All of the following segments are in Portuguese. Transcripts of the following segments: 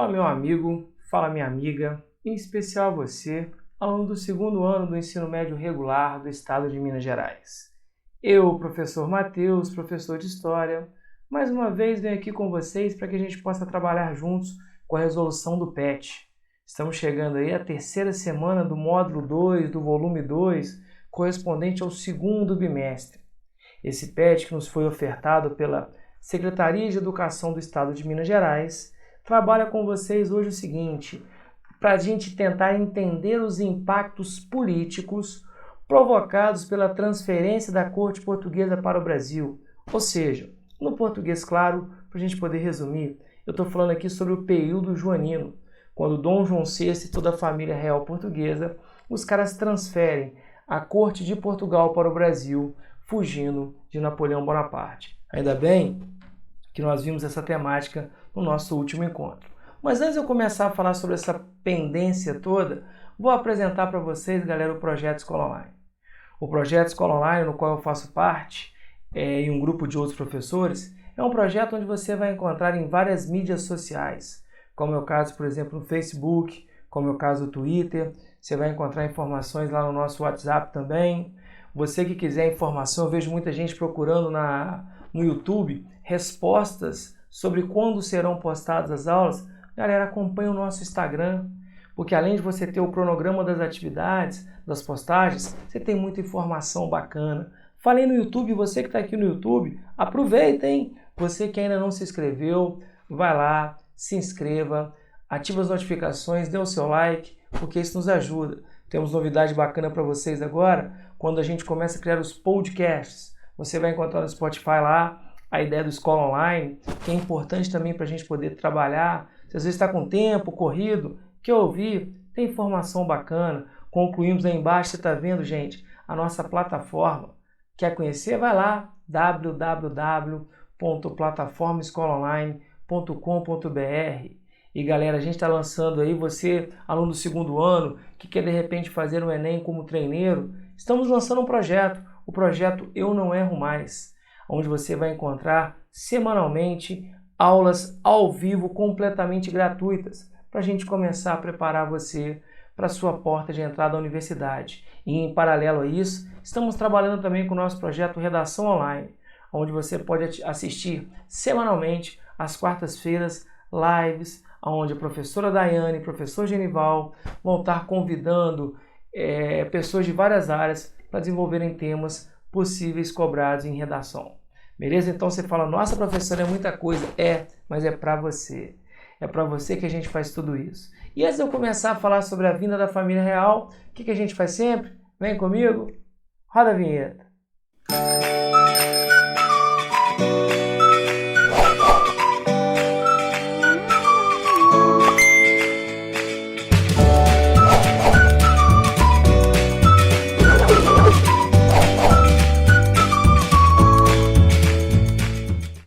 Fala meu amigo, fala minha amiga, em especial você, aluno do segundo ano do ensino médio regular do estado de Minas Gerais. Eu, professor Matheus, professor de História, mais uma vez venho aqui com vocês para que a gente possa trabalhar juntos com a resolução do PET. Estamos chegando aí à terceira semana do módulo 2, do volume 2, correspondente ao segundo bimestre. Esse PET que nos foi ofertado pela Secretaria de Educação do Estado de Minas Gerais trabalha com vocês hoje o seguinte, para a gente tentar entender os impactos políticos provocados pela transferência da corte portuguesa para o Brasil. Ou seja, no português claro, para a gente poder resumir, eu estou falando aqui sobre o período joanino, quando Dom João VI e toda a família real portuguesa, os caras transferem a corte de Portugal para o Brasil, fugindo de Napoleão Bonaparte. Ainda bem que nós vimos essa temática no nosso último encontro. Mas antes de eu começar a falar sobre essa pendência toda, vou apresentar para vocês, galera, o Projeto Escola Online. O Projeto Escola Online, no qual eu faço parte, e um grupo de outros professores, é um projeto onde você vai encontrar em várias mídias sociais, como é o caso, por exemplo, no Facebook, como é o caso do Twitter. Você vai encontrar informações lá no nosso WhatsApp também. Você que quiser informação, eu vejo muita gente procurando no YouTube respostas sobre quando serão postadas as aulas. Galera, acompanhe o nosso Instagram, porque além de você ter o cronograma das atividades, das postagens, você tem muita informação bacana. Falei no YouTube, você que está aqui no YouTube, aproveita, hein? Você que ainda não se inscreveu, vai lá, se inscreva, ativa as notificações, dê o seu like, porque isso nos ajuda. Temos novidade bacana para vocês agora, quando a gente começa a criar os podcasts. Você vai encontrar no Spotify lá a ideia do Escola Online, que é importante também para a gente poder trabalhar. Se às vezes está com tempo, corrido, quer ouvir, tem informação bacana. Concluímos aí embaixo, você está vendo, gente, a nossa plataforma. Quer conhecer? Vai lá, www.plataformaescolaonline.com.br. E galera, a gente está lançando aí, você, aluno do segundo ano, que quer de repente fazer um Enem como treineiro, estamos lançando um projeto, o projeto Eu Não Erro Mais, onde você vai encontrar semanalmente aulas ao vivo completamente gratuitas, para a gente começar a preparar você para a sua porta de entrada à universidade. E em paralelo a isso, estamos trabalhando também com o nosso projeto Redação Online, onde você pode assistir semanalmente, às quartas-feiras, lives, onde a professora Daiane e o professor Genival vão estar convidando pessoas de várias áreas para desenvolverem temas possíveis cobrados em redação. Beleza? Então você fala, nossa professora, é muita coisa. Mas é para você. É para você que a gente faz tudo isso. E antes de eu começar a falar sobre a vinda da família real, o que a gente faz sempre? Vem comigo, roda a vinheta.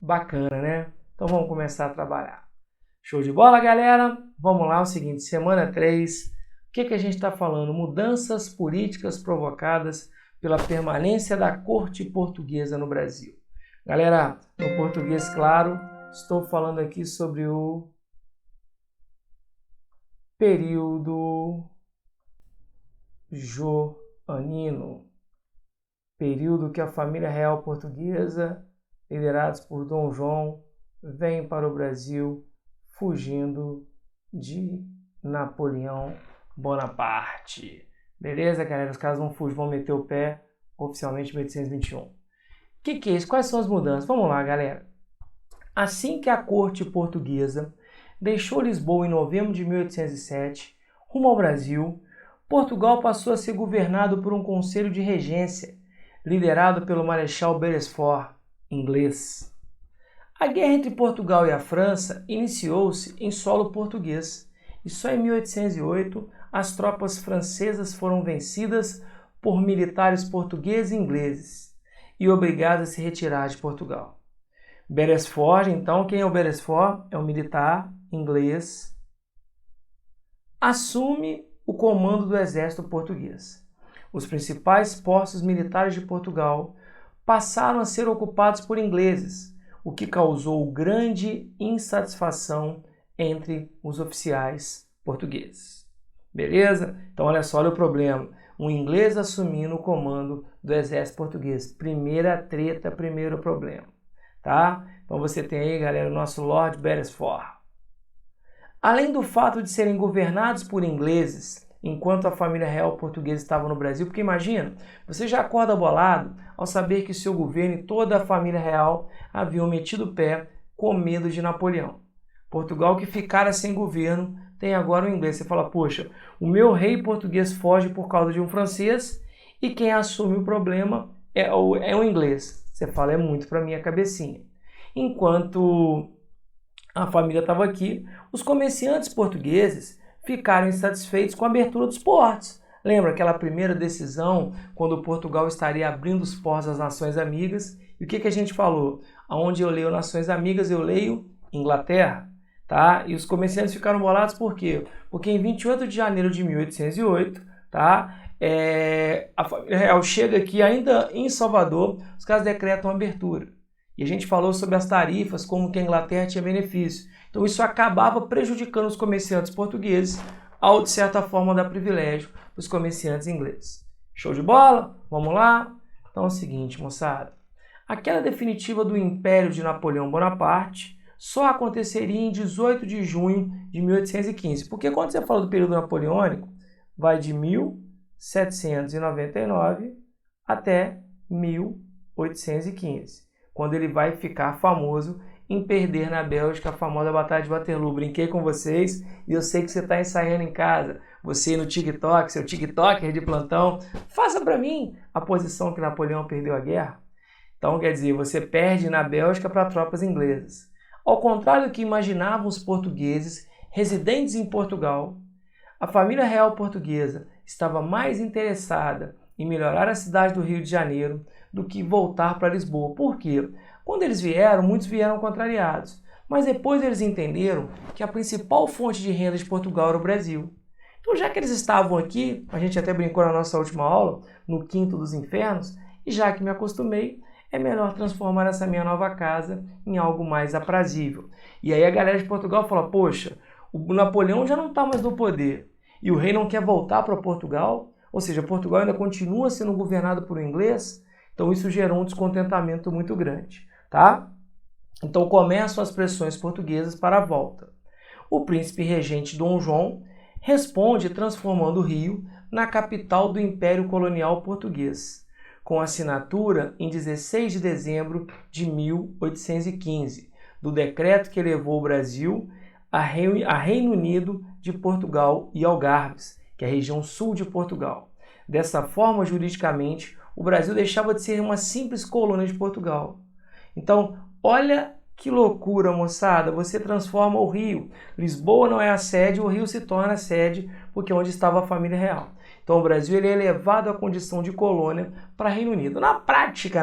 Bacana, né? Então vamos começar a trabalhar. Show de bola, galera? Vamos lá, é o seguinte, semana 3, o que a gente está falando? Mudanças políticas provocadas pela permanência da corte portuguesa no Brasil. Galera, no português claro, estou falando aqui sobre o período joanino, período que a família real portuguesa, liderados por Dom João, vem para o Brasil fugindo de Napoleão Bonaparte. Beleza, galera? Os caras vão fugir, vão meter o pé oficialmente em 1821. O que é isso? Quais são as mudanças? Vamos lá, galera. Assim que a corte portuguesa deixou Lisboa em novembro de 1807, rumo ao Brasil, Portugal passou a ser governado por um conselho de regência, liderado pelo Marechal Beresford, inglês. A guerra entre Portugal e a França iniciou-se em solo português e só em 1808 as tropas francesas foram vencidas por militares portugueses e ingleses e obrigadas a se retirar de Portugal. Beresford, então, quem é o Beresford? É um militar inglês, assume o comando do exército português. Os principais postos militares de Portugal passaram a ser ocupados por ingleses, o que causou grande insatisfação entre os oficiais portugueses. Beleza? Então olha só, olha o problema. Um inglês assumindo o comando do exército português. Primeira treta, primeiro problema. Tá? Então você tem aí, galera, o nosso Lord Beresford. Além do fato de serem governados por ingleses, enquanto a família real portuguesa estava no Brasil, porque imagina, você já acorda bolado ao saber que seu governo e toda a família real haviam metido o pé com medo de Napoleão. Portugal, que ficara sem governo, tem agora o inglês. Você fala, poxa, o meu rei português foge por causa de um francês e quem assume o problema é o inglês. Você fala, é muito para minha cabecinha. Enquanto a família estava aqui, os comerciantes portugueses ficaram insatisfeitos com a abertura dos portos. Lembra aquela primeira decisão, quando Portugal estaria abrindo os portos às nações amigas? E o que a gente falou? Onde eu leio nações amigas, eu leio Inglaterra. Tá? E os comerciantes ficaram bolados por quê? Porque em 28 de janeiro de 1808, tá? A família real chega aqui ainda em Salvador, os caras decretam a abertura. E a gente falou sobre as tarifas, como que a Inglaterra tinha benefício. Então isso acabava prejudicando os comerciantes portugueses, ao de certa forma dar privilégio para os comerciantes ingleses. Show de bola? Vamos lá? Então é o seguinte, moçada. A queda definitiva do Império de Napoleão Bonaparte só aconteceria em 18 de junho de 1815. Porque quando você fala do período napoleônico, vai de 1799 até 1815. Quando ele vai ficar famoso em perder na Bélgica a famosa Batalha de Waterloo. Brinquei com vocês e eu sei que você está ensaiando em casa. Você no TikTok, seu TikToker de plantão, faça para mim a posição que Napoleão perdeu a guerra. Então, quer dizer, você perde na Bélgica para tropas inglesas. Ao contrário do que imaginavam os portugueses residentes em Portugal, a família real portuguesa estava mais interessada em melhorar a cidade do Rio de Janeiro do que voltar para Lisboa. Por quê? Quando eles vieram, muitos vieram contrariados, mas depois eles entenderam que a principal fonte de renda de Portugal era o Brasil. Então, já que eles estavam aqui, a gente até brincou na nossa última aula, no quinto dos infernos, e já que me acostumei, é melhor transformar essa minha nova casa em algo mais aprazível. E aí a galera de Portugal fala, poxa, o Napoleão já não está mais no poder e o rei não quer voltar para Portugal, ou seja, Portugal ainda continua sendo governado por um inglês, então isso gerou um descontentamento muito grande, tá? Então começam as pressões portuguesas para a volta. O príncipe regente Dom João responde transformando o Rio na capital do Império Colonial Português, com assinatura em 16 de dezembro de 1815, do decreto que elevou o Brasil a Reino Unido de Portugal e Algarves, que é a região sul de Portugal. Dessa forma, juridicamente, o Brasil deixava de ser uma simples colônia de Portugal. Então, olha que loucura, moçada, você transforma o Rio. Lisboa não é a sede, o Rio se torna a sede, porque é onde estava a família real. Então o Brasil ele é elevado à condição de colônia para Reino Unido. Na prática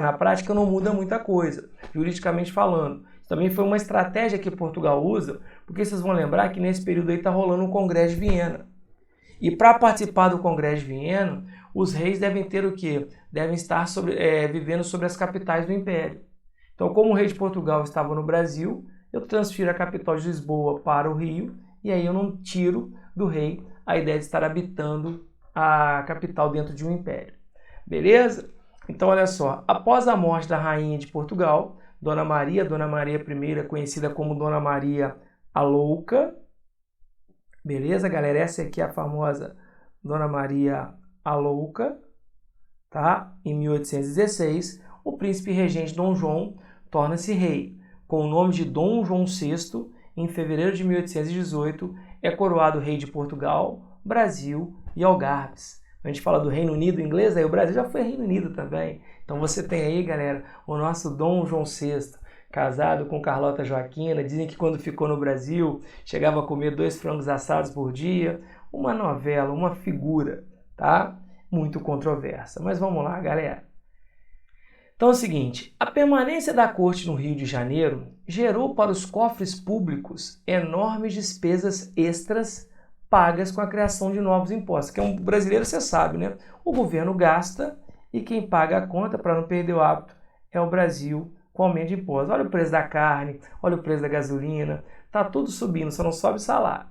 não muda muita coisa, juridicamente falando. Também foi uma estratégia que Portugal usa, porque vocês vão lembrar que nesse período aí está rolando o Congresso de Viena. E para participar do Congresso de Viena, os reis devem ter o quê? Devem estar vivendo sobre as capitais do Império. Então, como o rei de Portugal estava no Brasil, eu transfiro a capital de Lisboa para o Rio, e aí eu não tiro do rei a ideia de estar habitando a capital dentro de um império. Beleza? Então, olha só. Após a morte da rainha de Portugal, Dona Maria I, conhecida como Dona Maria a Louca. Beleza, galera? Essa aqui é a famosa Dona Maria a Louca. Tá? Em 1816, o príncipe regente Dom João torna-se rei. Com o nome de Dom João VI, em fevereiro de 1818, é coroado rei de Portugal, Brasil e Algarves. A gente fala do Reino Unido inglês, aí o Brasil já foi Reino Unido também. Então você tem aí, galera, o nosso Dom João VI, casado com Carlota Joaquina. Dizem que quando ficou no Brasil, chegava a comer 2 frangos assados por dia. Uma novela, uma figura, tá? Muito controversa. Mas vamos lá, galera. Então é o seguinte, a permanência da corte no Rio de Janeiro gerou para os cofres públicos enormes despesas extras pagas com a criação de novos impostos, que é um brasileiro, você sabe, né? O governo gasta e quem paga a conta, para não perder o hábito, é o Brasil, com aumento de impostos. Olha o preço da carne, olha o preço da gasolina, tá tudo subindo, só não sobe o salário.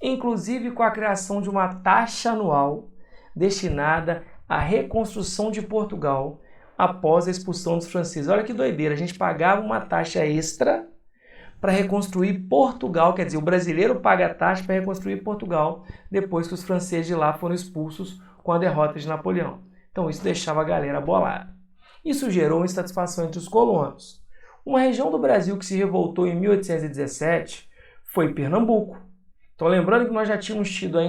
Inclusive com a criação de uma taxa anual destinada à reconstrução de Portugal após a expulsão dos franceses. Olha que doideira, a gente pagava uma taxa extra para reconstruir Portugal, quer dizer, o brasileiro paga a taxa para reconstruir Portugal depois que os franceses de lá foram expulsos com a derrota de Napoleão. Então isso deixava a galera bolada. Isso gerou insatisfação entre os colonos. Uma região do Brasil que se revoltou em 1817 foi Pernambuco. Então lembrando que nós já tínhamos tido a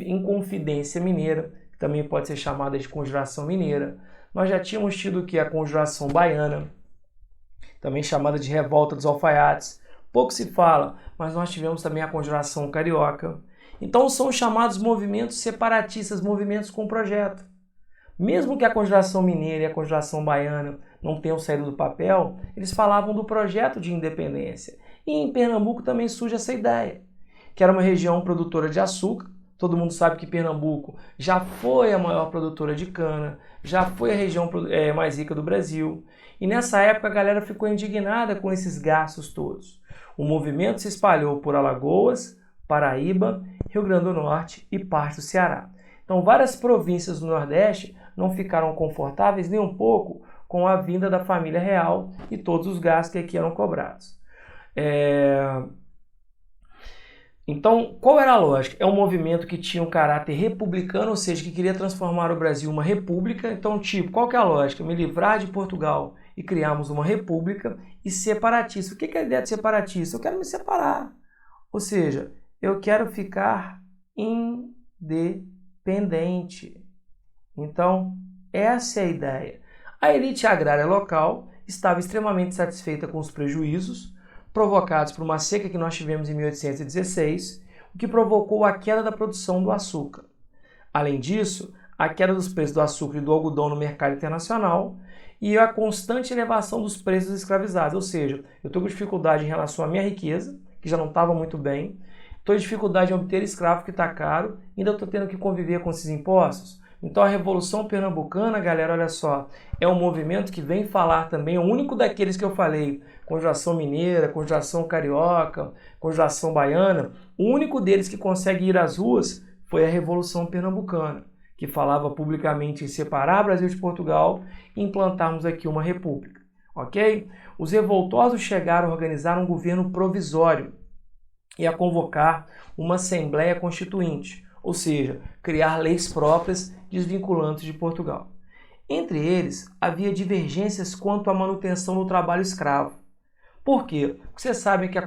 Inconfidência Mineira, que também pode ser chamada de Conjuração Mineira. Nós já tínhamos tido aqui a Conjuração Baiana, também chamada de Revolta dos Alfaiates. Pouco se fala, mas nós tivemos também a Conjuração Carioca. Então são os chamados movimentos separatistas, movimentos com projeto. Mesmo que a Conjuração Mineira e a Conjuração Baiana não tenham saído do papel, eles falavam do projeto de independência. E em Pernambuco também surge essa ideia, que era uma região produtora de açúcar. Todo mundo sabe que Pernambuco já foi a maior produtora de cana, já foi a região mais rica do Brasil. E nessa época a galera ficou indignada com esses gastos todos. O movimento se espalhou por Alagoas, Paraíba, Rio Grande do Norte e parte do Ceará. Então várias províncias do Nordeste não ficaram confortáveis nem um pouco com a vinda da família real e todos os gastos que aqui eram cobrados. Então, qual era a lógica? É um movimento que tinha um caráter republicano, ou seja, que queria transformar o Brasil em uma república. Então, qual que é a lógica? Me livrar de Portugal e criarmos uma república. E separatista. O que é a ideia de separatista? Eu quero me separar. Ou seja, eu quero ficar independente. Então, essa é a ideia. A elite agrária local estava extremamente satisfeita com os prejuízos provocados por uma seca que nós tivemos em 1816, o que provocou a queda da produção do açúcar. Além disso, a queda dos preços do açúcar e do algodão no mercado internacional e a constante elevação dos preços dos escravizados. Ou seja, eu estou com dificuldade em relação à minha riqueza, que já não estava muito bem, estou com dificuldade em obter escravo, que está caro, ainda estou tendo que conviver com esses impostos. Então a Revolução Pernambucana, galera, olha só, é um movimento que vem falar também, é o único daqueles que eu falei, Conjuração Mineira, Conjuração Carioca, Conjuração Baiana, o único deles que consegue ir às ruas foi a Revolução Pernambucana, que falava publicamente em separar o Brasil de Portugal e implantarmos aqui uma república, ok? Os revoltosos chegaram a organizar um governo provisório e a convocar uma Assembleia Constituinte, ou seja, criar leis próprias desvinculantes de Portugal. Entre eles, havia divergências quanto à manutenção do trabalho escravo. Por quê? Porque vocês sabem que a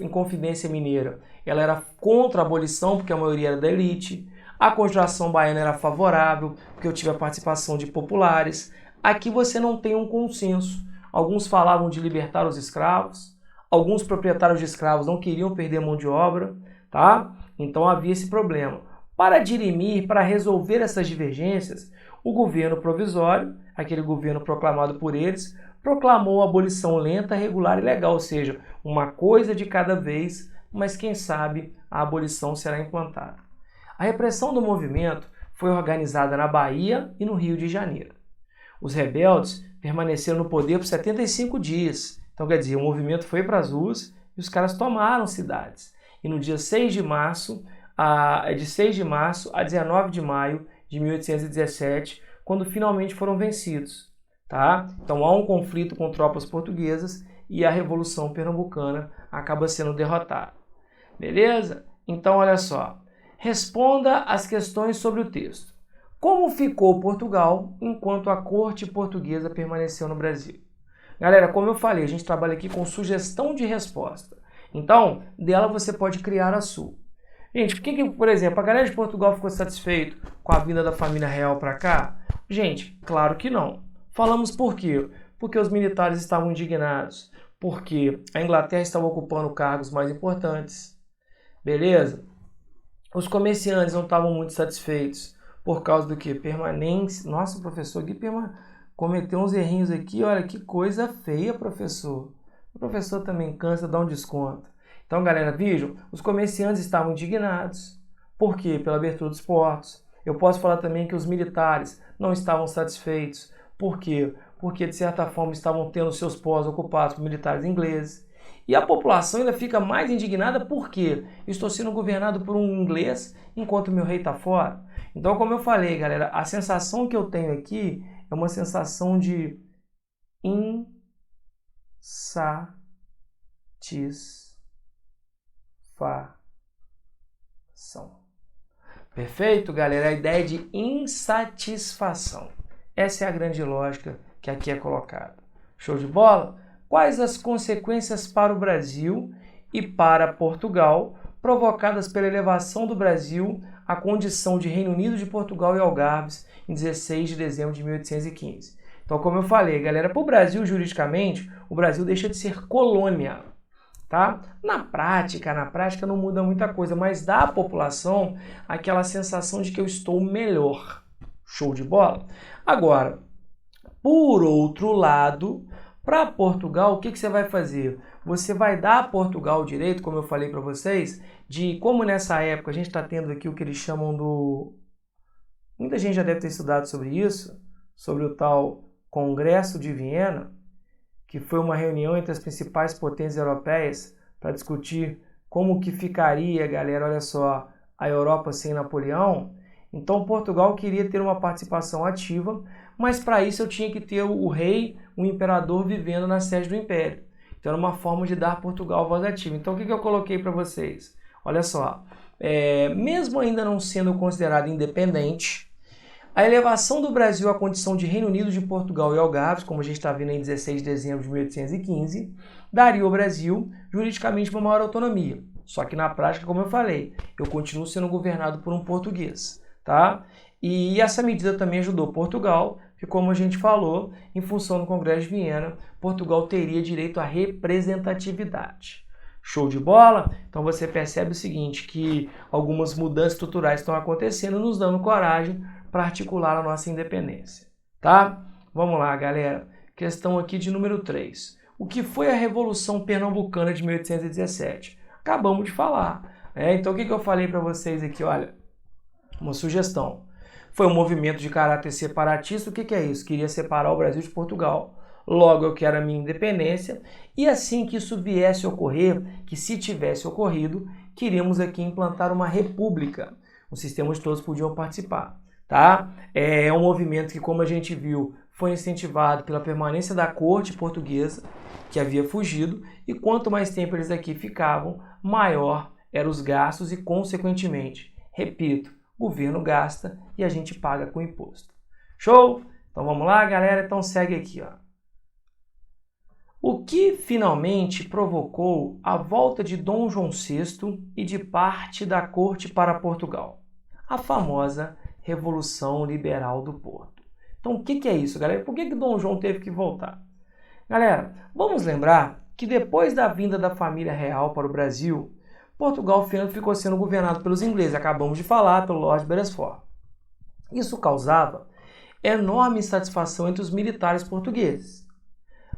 Inconfidência Mineira ela era contra a abolição, porque a maioria era da elite. A Conjuração Baiana era favorável, porque eu tive a participação de populares. Aqui você não tem um consenso. Alguns falavam de libertar os escravos, alguns proprietários de escravos não queriam perder mão de obra, tá? Então havia esse problema. Para dirimir, para resolver essas divergências, o governo provisório, aquele governo proclamado por eles, proclamou a abolição lenta, regular e legal, ou seja, uma coisa de cada vez, mas quem sabe a abolição será implantada. A repressão do movimento foi organizada na Bahia e no Rio de Janeiro. Os rebeldes permaneceram no poder por 75 dias. Então, quer dizer, o movimento foi para as ruas e os caras tomaram cidades. E no dia 6 de março, de 6 de março a 19 de maio de 1817, quando finalmente foram vencidos. Tá? Então há um conflito com tropas portuguesas e a Revolução Pernambucana acaba sendo derrotada. Beleza? Então olha só. Responda as questões sobre o texto. Como ficou Portugal enquanto a corte portuguesa permaneceu no Brasil? Galera, como eu falei, a gente trabalha aqui com sugestão de resposta. Então, dela você pode criar a sua. Gente, por exemplo, a galera de Portugal ficou satisfeito com a vinda da família real para cá? Gente, claro que não. Falamos por quê? Porque os militares estavam indignados, porque a Inglaterra estava ocupando cargos mais importantes, beleza? Os comerciantes não estavam muito satisfeitos, por causa do que? Permanência. Nossa, o professor Gui cometeu uns errinhos aqui, olha que coisa feia, professor. O professor também cansa, dá um desconto. Então, galera, vejam, os comerciantes estavam indignados. Por quê? Pela abertura dos portos. Eu posso falar também que os militares não estavam satisfeitos. Por quê? porque de certa forma estavam tendo seus postos ocupados por militares ingleses. E a população ainda fica mais indignada porque estou sendo governado por um inglês enquanto meu rei está fora. Então, como eu falei, galera, a sensação que eu tenho aqui é uma sensação de insatisfação. Perfeito, galera? A ideia de insatisfação. Essa é a grande lógica que aqui é colocada. Show de bola? Quais as consequências para o Brasil e para Portugal provocadas pela elevação do Brasil à condição de Reino Unido de Portugal e Algarves em 16 de dezembro de 1815? Então, como eu falei, galera, para o Brasil, juridicamente, o Brasil deixa de ser colônia, tá? Na prática não muda muita coisa, mas dá à população aquela sensação de que eu estou melhor. Show de bola? Agora, por outro lado, para Portugal, o que você vai fazer? Você vai dar a Portugal o direito, como eu falei para vocês, de como nessa época a gente está tendo aqui o que eles chamam do... Muita gente já deve ter estudado sobre isso, sobre o tal Congresso de Viena, que foi uma reunião entre as principais potências europeias para discutir como que ficaria, galera, olha só, a Europa sem Napoleão. Então Portugal queria ter uma participação ativa, mas para isso eu tinha que ter o rei, o imperador vivendo na sede do império. Então era uma forma de dar a Portugal voz ativa. Então o que eu coloquei para vocês? Olha só, mesmo ainda não sendo considerado independente, a elevação do Brasil à condição de Reino Unido de Portugal e Algarves, como a gente está vendo em 16 de dezembro de 1815, daria ao Brasil juridicamente uma maior autonomia. Só que na prática, como eu falei, eu continuo sendo governado por um português, tá? E essa medida também ajudou Portugal, que como a gente falou, em função do Congresso de Viena, Portugal teria direito à representatividade. Show de bola? Então você percebe o seguinte, que algumas mudanças estruturais estão acontecendo, nos dando coragem para articular a nossa independência, tá? Vamos lá, galera. Questão aqui de número 3. O que foi a Revolução Pernambucana de 1817? Acabamos de falar, né? Então o que eu falei para vocês aqui? Olha, uma sugestão. Foi um movimento de caráter separatista. O que é isso? Queria separar o Brasil de Portugal. Logo, eu quero a minha independência. E assim que isso viesse a ocorrer, que se tivesse ocorrido, queríamos aqui implantar uma república, um sistema onde todos podiam participar. Tá? É um movimento que, como a gente viu, foi incentivado pela permanência da corte portuguesa, que havia fugido, e quanto mais tempo eles aqui ficavam, maior eram os gastos e, consequentemente, repito, o governo gasta e a gente paga com imposto. Show? Então vamos lá, galera? Então segue aqui, ó. O que finalmente provocou a volta de Dom João VI e de parte da corte para Portugal? A famosa Revolução Liberal do Porto. Então o que é isso, galera? Por que Dom João teve que voltar? Galera, vamos lembrar que depois da vinda da família real para o Brasil, Portugal ficou sendo governado pelos ingleses, acabamos de falar, pelo Lord Beresford. Isso causava enorme insatisfação entre os militares portugueses.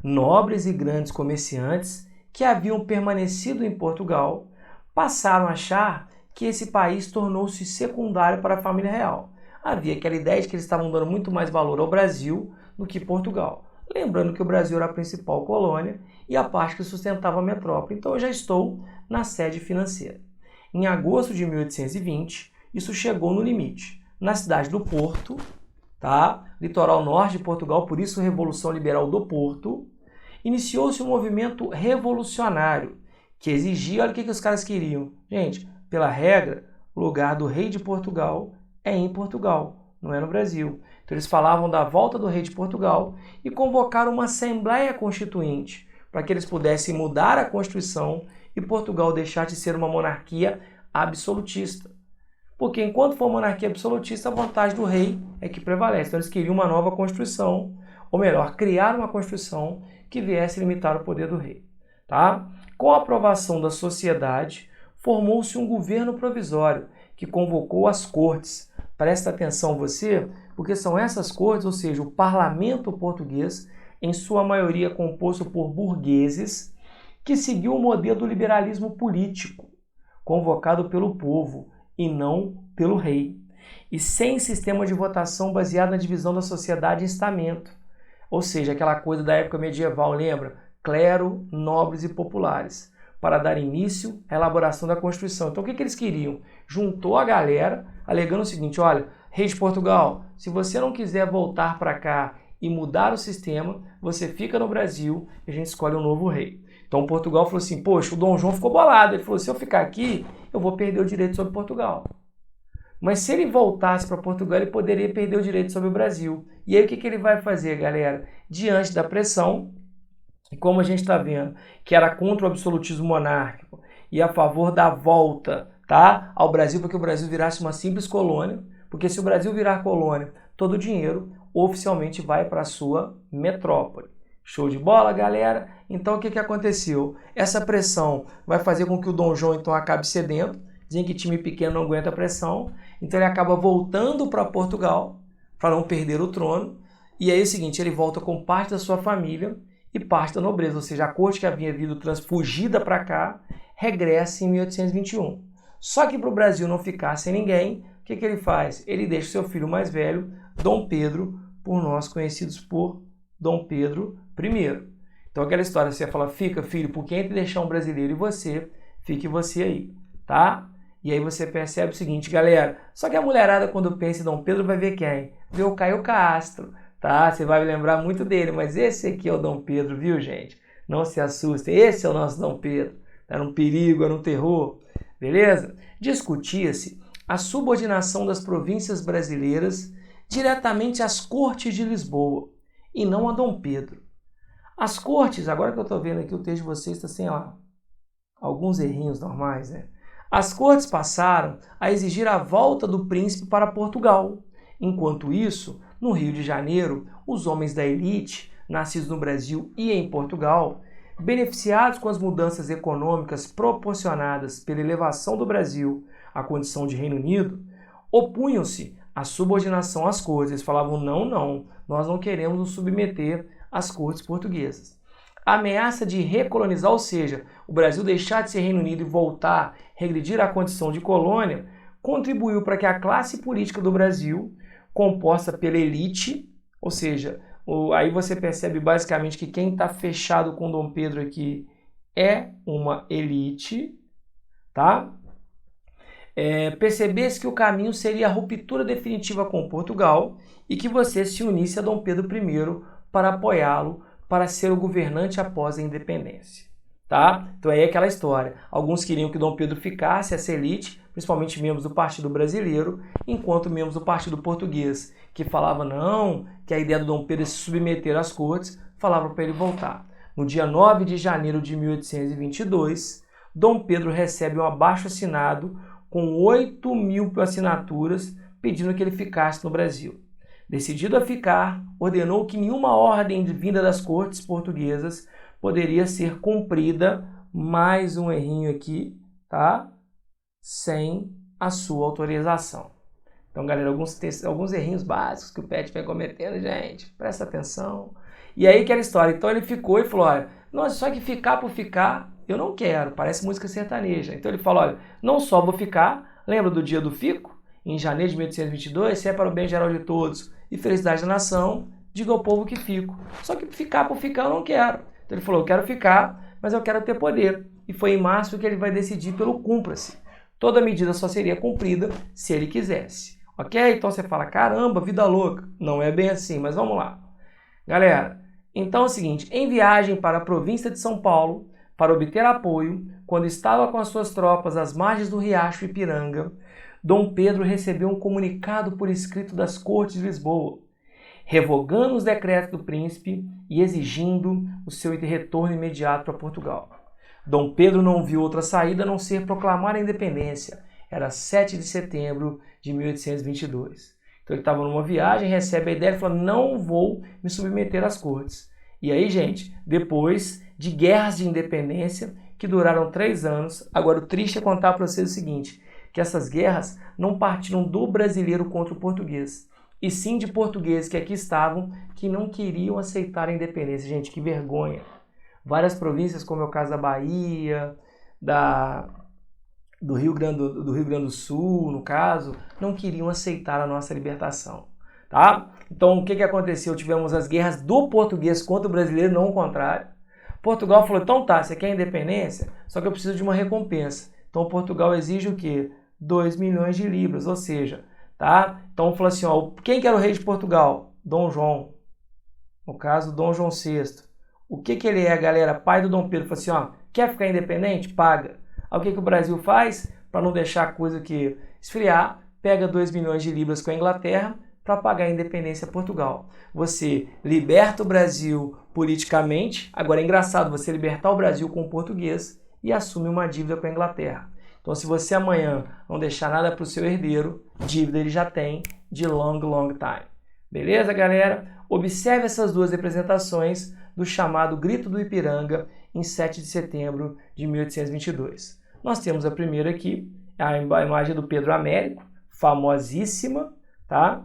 Nobres e grandes comerciantes que haviam permanecido em Portugal passaram a achar que esse país tornou-se secundário para a família real. Havia aquela ideia de que eles estavam dando muito mais valor ao Brasil do que Portugal. Lembrando que o Brasil era a principal colônia e a parte que sustentava a metrópole. Então eu já estou na sede financeira. Em agosto de 1820, isso chegou no limite. Na cidade do Porto, tá? Litoral norte de Portugal, por isso Revolução Liberal do Porto, iniciou-se um movimento revolucionário que exigia, olha o que os caras queriam. Gente, pela regra, o lugar do rei de Portugal é em Portugal, não é no Brasil. Então eles falavam da volta do rei de Portugal e convocaram uma Assembleia Constituinte para que eles pudessem mudar a Constituição e Portugal deixar de ser uma monarquia absolutista. Porque enquanto for monarquia absolutista, a vontade do rei é que prevalece. Então eles queriam uma nova Constituição, ou melhor, criar uma Constituição que viesse limitar o poder do rei. Tá? Com a aprovação da sociedade, formou-se um governo provisório que convocou as cortes. Presta atenção você, porque são essas cortes, ou seja, o parlamento português, em sua maioria composto por burgueses, que seguiu o modelo do liberalismo político, convocado pelo povo e não pelo rei, e sem sistema de votação baseado na divisão da sociedade em estamento. ou seja, aquela coisa da época medieval, lembra? Clero, nobres e populares, para dar início à elaboração da Constituição. Então o que eles queriam? Juntou a galera, alegando o seguinte, olha, rei de Portugal, se você não quiser voltar para cá e mudar o sistema, você fica no Brasil e a gente escolhe um novo rei. Então Portugal falou assim, poxa, o Dom João ficou bolado, ele falou, se eu ficar aqui, eu vou perder o direito sobre Portugal. Mas se ele voltasse para Portugal, ele poderia perder o direito sobre o Brasil. E aí o que ele vai fazer, galera? Diante da pressão, e como a gente está vendo, que era contra o absolutismo monárquico e a favor da volta, tá, ao Brasil, para que o Brasil virasse uma simples colônia, porque se o Brasil virar colônia, todo o dinheiro oficialmente vai para a sua metrópole. Show de bola, galera? Então o que aconteceu? Essa pressão vai fazer com que o Dom João então acabe cedendo, dizem que time pequeno não aguenta a pressão, então ele acaba voltando para Portugal, para não perder o trono, e aí é o seguinte, ele volta com parte da sua família e parte da nobreza, ou seja, a corte que havia vindo fugida para cá, regressa em 1821. Só que para o Brasil não ficar sem ninguém, o que ele faz? Ele deixa seu filho mais velho, Dom Pedro, por nós conhecidos por Dom Pedro I. Então aquela história, você fala, fica filho, porque entre deixar um brasileiro e você, fique você aí, tá? E aí você percebe o seguinte, galera, só que a mulherada quando pensa em Dom Pedro vai ver quem? Vê o Caio Castro, tá? Você vai lembrar muito dele, mas esse aqui é o Dom Pedro, viu, gente? Não se assustem, esse é o nosso Dom Pedro. Era um perigo, era um terror, beleza? Discutia-se a subordinação das províncias brasileiras diretamente às cortes de Lisboa e não a Dom Pedro. As cortes, agora que eu estou vendo aqui o texto de vocês, está sem lá alguns errinhos normais, né? As cortes passaram a exigir a volta do príncipe para Portugal. Enquanto isso, no Rio de Janeiro, os homens da elite, nascidos no Brasil e em Portugal, beneficiados com as mudanças econômicas proporcionadas pela elevação do Brasil à condição de Reino Unido, opunham-se à subordinação às cortes. Eles falavam, não, nós não queremos nos submeter às cortes portuguesas. A ameaça de recolonizar, ou seja, o Brasil deixar de ser Reino Unido e voltar, regredir à condição de colônia, contribuiu para que a classe política do Brasil, composta pela elite, ou seja, aí você percebe basicamente que quem está fechado com Dom Pedro aqui é uma elite, tá? Percebesse que o caminho seria a ruptura definitiva com Portugal e que você se unisse a Dom Pedro I para apoiá-lo para ser o governante após a independência, tá? Então aí é aquela história. Alguns queriam que Dom Pedro ficasse, essa elite, principalmente membros do Partido Brasileiro, enquanto membros do Partido Português, que falavam não, que a ideia do Dom Pedro é se submeter às cortes, falavam para ele voltar. No dia 9 de janeiro de 1822, Dom Pedro recebe um abaixo-assinado com 8.000 assinaturas pedindo que ele ficasse no Brasil. Decidido a ficar, ordenou que nenhuma ordem vinda das cortes portuguesas poderia ser cumprida, mais um errinho aqui, tá? Sem a sua autorização. Então, galera, alguns errinhos básicos que o Pet vem cometendo, gente, presta atenção. E aí, aquela história, então ele ficou e falou, olha, não, só que ficar por ficar, eu não quero, parece música sertaneja. Então ele falou, olha, não só vou ficar, lembra do dia do fico? Em janeiro de 1822, se é para o bem geral de todos e felicidade da nação, diga ao povo que fico. Só que ficar por ficar eu não quero. Então ele falou, eu quero ficar, mas eu quero ter poder. E foi em março que ele vai decidir pelo cumpra-se. Toda medida só seria cumprida se ele quisesse. Ok? Então você fala, caramba, vida louca. Não é bem assim, mas vamos lá. Galera, então é o seguinte, em viagem para a província de São Paulo, para obter apoio, quando estava com as suas tropas às margens do riacho Ipiranga, Dom Pedro recebeu um comunicado por escrito das cortes de Lisboa, revogando os decretos do príncipe e exigindo o seu retorno imediato para Portugal. Dom Pedro não viu outra saída a não ser proclamar a independência. Era 7 de setembro de 1822. Então ele estava numa viagem, recebe a ideia e fala, não vou me submeter às cortes. E aí, gente, depois de guerras de independência que duraram 3 anos, agora o triste é contar para vocês o seguinte, que essas guerras não partiram do brasileiro contra o português, e sim de portugueses que aqui estavam, que não queriam aceitar a independência. Gente, que vergonha. Várias províncias, como é o caso da Bahia, do Rio Grande do Sul, no caso, não queriam aceitar a nossa libertação. tá? Então, o que aconteceu? Tivemos as guerras do português contra o brasileiro, não o contrário. Portugal falou, então tá, você quer independência? Só que eu preciso de uma recompensa. Então, Portugal exige o quê? 2 milhões de libras, ou seja, tá? Então, falou assim, ó, quem que era o rei de Portugal? Dom João. No caso, Dom João VI. O que ele é, galera? Pai do Dom Pedro. Falou assim, ó, quer ficar independente? Paga. Aí o que o Brasil faz? Para não deixar a coisa que esfriar, pega 2 milhões de libras com a Inglaterra para pagar a independência a Portugal. Você liberta o Brasil politicamente. Agora é engraçado você libertar o Brasil com o português e assume uma dívida com a Inglaterra. Então, se você amanhã não deixar nada para o seu herdeiro, dívida ele já tem de long time. Beleza, galera? Observe essas duas representações do chamado Grito do Ipiranga em 7 de setembro de 1822. Nós temos a primeira aqui, a imagem do Pedro Américo, famosíssima, tá?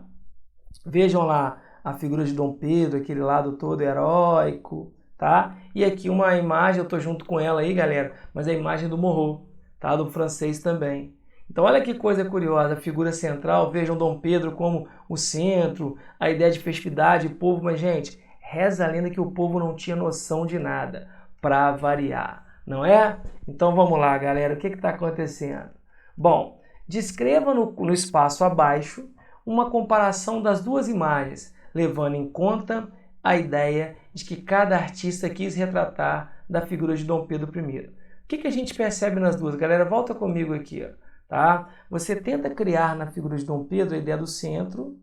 Vejam lá a figura de Dom Pedro, aquele lado todo heróico, tá? E aqui uma imagem, eu tô junto com ela aí, galera, mas a imagem do Morro, tá? Do francês também. Então olha que coisa curiosa, a figura central, vejam Dom Pedro como o centro, a ideia de festividade, o povo, mas gente, reza a lenda que o povo não tinha noção de nada, para variar, não é? Então vamos lá, galera, o que está acontecendo? Bom, descreva no espaço abaixo uma comparação das duas imagens, levando em conta a ideia de que cada artista quis retratar da figura de Dom Pedro I. O que a gente percebe nas duas? Galera, volta comigo aqui, ó. Tá? Você tenta criar na figura de Dom Pedro a ideia do centro,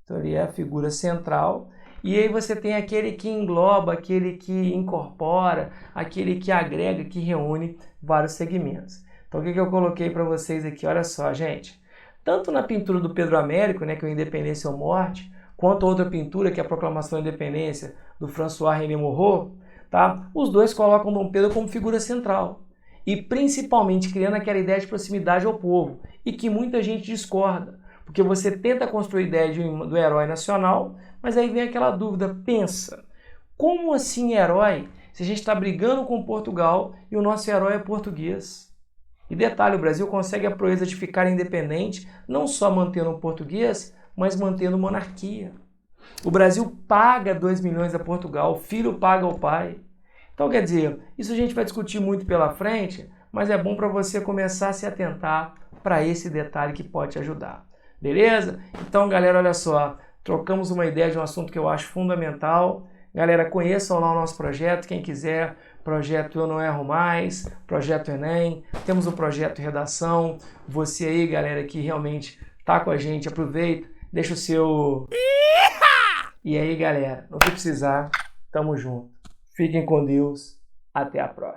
então ele é a figura central, e aí você tem aquele que engloba, aquele que incorpora, aquele que agrega, que reúne vários segmentos. Então o que eu coloquei para vocês aqui? Olha só, gente. Tanto na pintura do Pedro Américo, né, que é o Independência ou Morte, quanto a outra pintura, que é a Proclamação da Independência, do François-René Moreau, tá? Os dois colocam Dom Pedro como figura central. E principalmente criando aquela ideia de proximidade ao povo, e que muita gente discorda, porque você tenta construir a ideia do herói nacional, mas aí vem aquela dúvida, pensa, como assim herói se a gente está brigando com Portugal e o nosso herói é português? E detalhe, o Brasil consegue a proeza de ficar independente, não só mantendo o português, mas mantendo monarquia. O Brasil paga 2 milhões a Portugal, o filho paga ao pai. Então, quer dizer, isso a gente vai discutir muito pela frente, mas é bom para você começar a se atentar para esse detalhe que pode te ajudar. Beleza? Então, galera, olha só, trocamos uma ideia de um assunto que eu acho fundamental. Galera, conheçam lá o nosso projeto, quem quiser, projeto Eu Não Erro Mais, projeto Enem, temos o projeto Redação. Você aí, galera, que realmente tá com a gente, aproveita, deixa o seu... E aí, galera, no que precisar, tamo junto. Fiquem com Deus. Até a próxima.